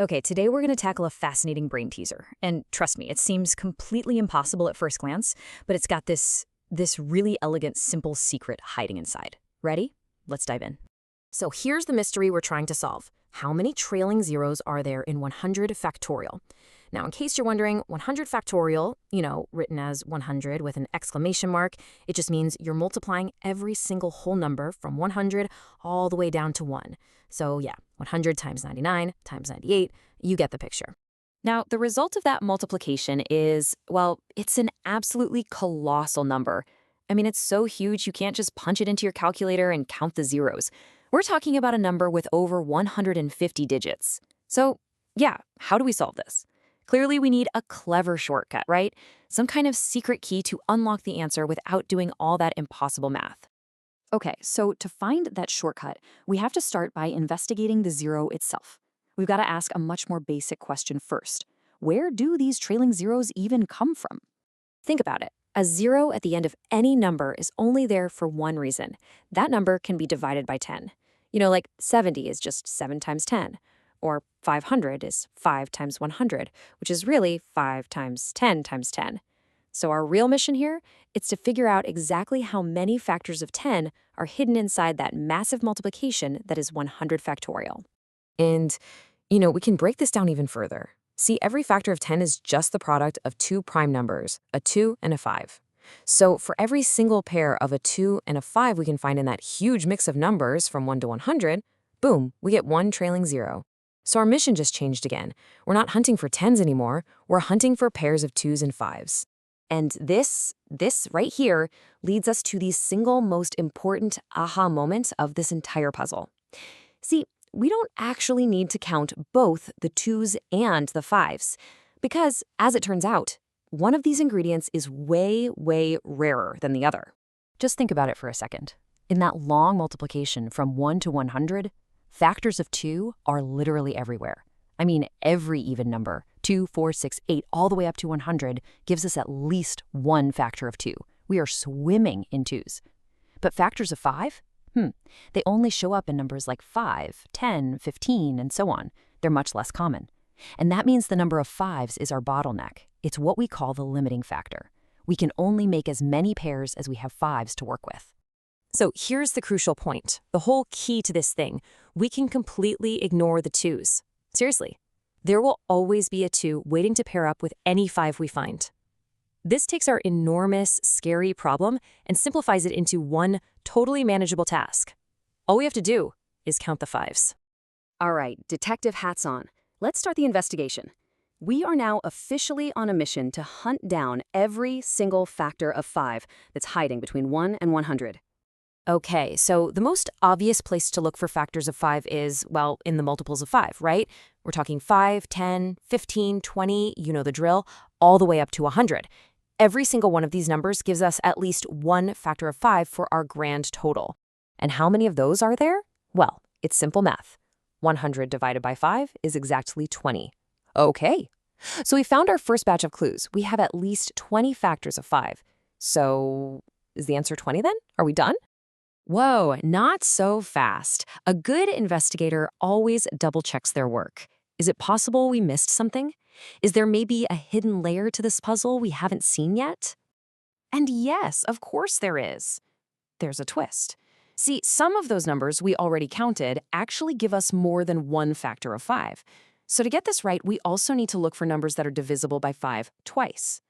Okay, today we're going to tackle a fascinating brain teaser. And trust me, it seems completely impossible at first glance, but it's got this really elegant, simple secret hiding inside. Ready? Let's dive in. So here's the mystery we're trying to solve. How many trailing zeros are there in 100 factorial? Now, in case you're wondering, 100 factorial, written as 100 with an exclamation mark, it just means you're multiplying every single whole number from 100 all the way down to 1. So yeah, 100 times 99 times 98, you get the picture. Now, the result of that multiplication is, well, it's an absolutely colossal number. I mean, it's so huge you can't just punch it into your calculator and count the zeros. We're talking about a number with over 150 digits. So, yeah, how do we solve this? Clearly, we need a clever shortcut, right? Some kind of secret key to unlock the answer without doing all that impossible math. Okay, so to find that shortcut, we have to start by investigating the zero itself. We've got to ask a much more basic question first. Where do these trailing zeros even come from? Think about it. A zero at the end of any number is only there for one reason. That number can be divided by 10. Like 70 is just 7 times 10. Or 500 is 5 times 100, which is really 5 times 10 times 10. So our real mission here is to figure out exactly how many factors of 10 are hidden inside that massive multiplication that is 100 factorial. And, we can break this down even further. See, every factor of 10 is just the product of two prime numbers, a 2 and a 5. So for every single pair of a 2 and a 5 we can find in that huge mix of numbers from 1 to 100, boom, we get one trailing zero. So our mission just changed again. We're not hunting for 10s anymore, we're hunting for pairs of 2s and 5s. And this right here leads us to the single most important aha moment of this entire puzzle. See, we don't actually need to count both the 2s and the 5s, because, as it turns out, one of these ingredients is way, way rarer than the other. Just think about it for a second. In that long multiplication from 1 to 100, factors of 2 are literally everywhere. I mean, every even number, 2, 4, 6, 8, all the way up to 100, gives us at least one factor of 2. We are swimming in 2s. But factors of 5? They only show up in numbers like 5, 10, 15, and so on. They're much less common. And that means the number of 5s is our bottleneck. It's what we call the limiting factor. We can only make as many pairs as we have 5s to work with. So here's the crucial point, the whole key to this thing. We can completely ignore the 2s. Seriously, there will always be a 2 waiting to pair up with any 5 we find. This takes our enormous, scary problem and simplifies it into one totally manageable task. All we have to do is count the 5s. All right, detective hats on. Let's start the investigation. We are now officially on a mission to hunt down every single factor of 5 that's hiding between 1 and 100. Okay, so the most obvious place to look for factors of 5 is, well, in the multiples of 5, right? We're talking 5, 10, 15, 20, you know the drill, all the way up to 100. Every single one of these numbers gives us at least one factor of 5 for our grand total. And how many of those are there? Well, it's simple math. 100 divided by 5 is exactly 20. Okay, so we found our first batch of clues. We have at least 20 factors of 5. So is the answer 20 then? Are we done? Whoa, not so fast. A good investigator always double-checks their work. Is it possible we missed something? Is there maybe a hidden layer to this puzzle we haven't seen yet? And yes, of course there is. There's a twist. See, some of those numbers we already counted actually give us more than one factor of 5. So to get this right, we also need to look for numbers that are divisible by 5 twice.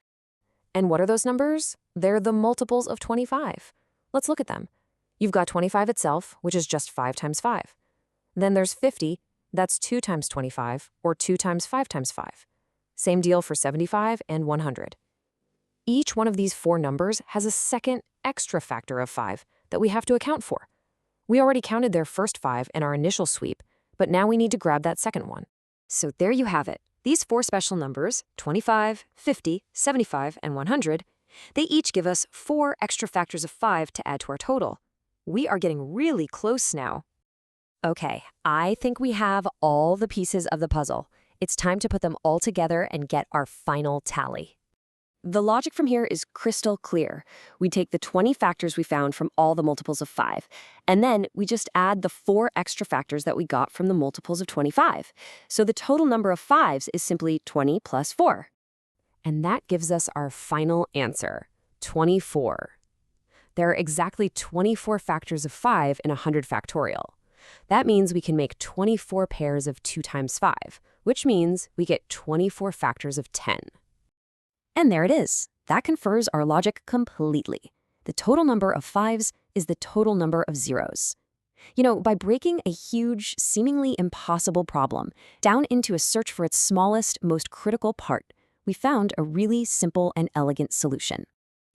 And what are those numbers? They're the multiples of 25. Let's look at them. You've got 25 itself, which is just 5 times 5. Then there's 50, that's 2 times 25, or 2 times 5 times 5. Same deal for 75 and 100. Each one of these 4 numbers has a second extra factor of 5 that we have to account for. We already counted their first 5 in our initial sweep, but now we need to grab that second one. So there you have it. These 4 special numbers, 25, 50, 75, and 100, they each give us 4 extra factors of 5 to add to our total. We are getting really close now. Okay, I think we have all the pieces of the puzzle. It's time to put them all together and get our final tally. The logic from here is crystal clear. We take the 20 factors we found from all the multiples of 5, and then we just add the 4 extra factors that we got from the multiples of 25. So the total number of 5s is simply 20 plus 4. And that gives us our final answer, 24. There are exactly 24 factors of 5 in 100 factorial. That means we can make 24 pairs of 2 times 5, which means we get 24 factors of 10. And there it is. That confers our logic completely. The total number of 5s is the total number of zeros. You know, by breaking a huge, seemingly impossible problem down into a search for its smallest, most critical part, we found a really simple and elegant solution.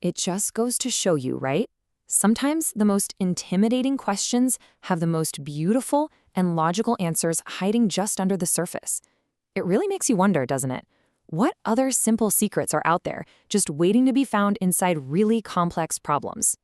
It just goes to show you, right? Sometimes the most intimidating questions have the most beautiful and logical answers hiding just under the surface. It really makes you wonder, doesn't it? What other simple secrets are out there just waiting to be found inside really complex problems?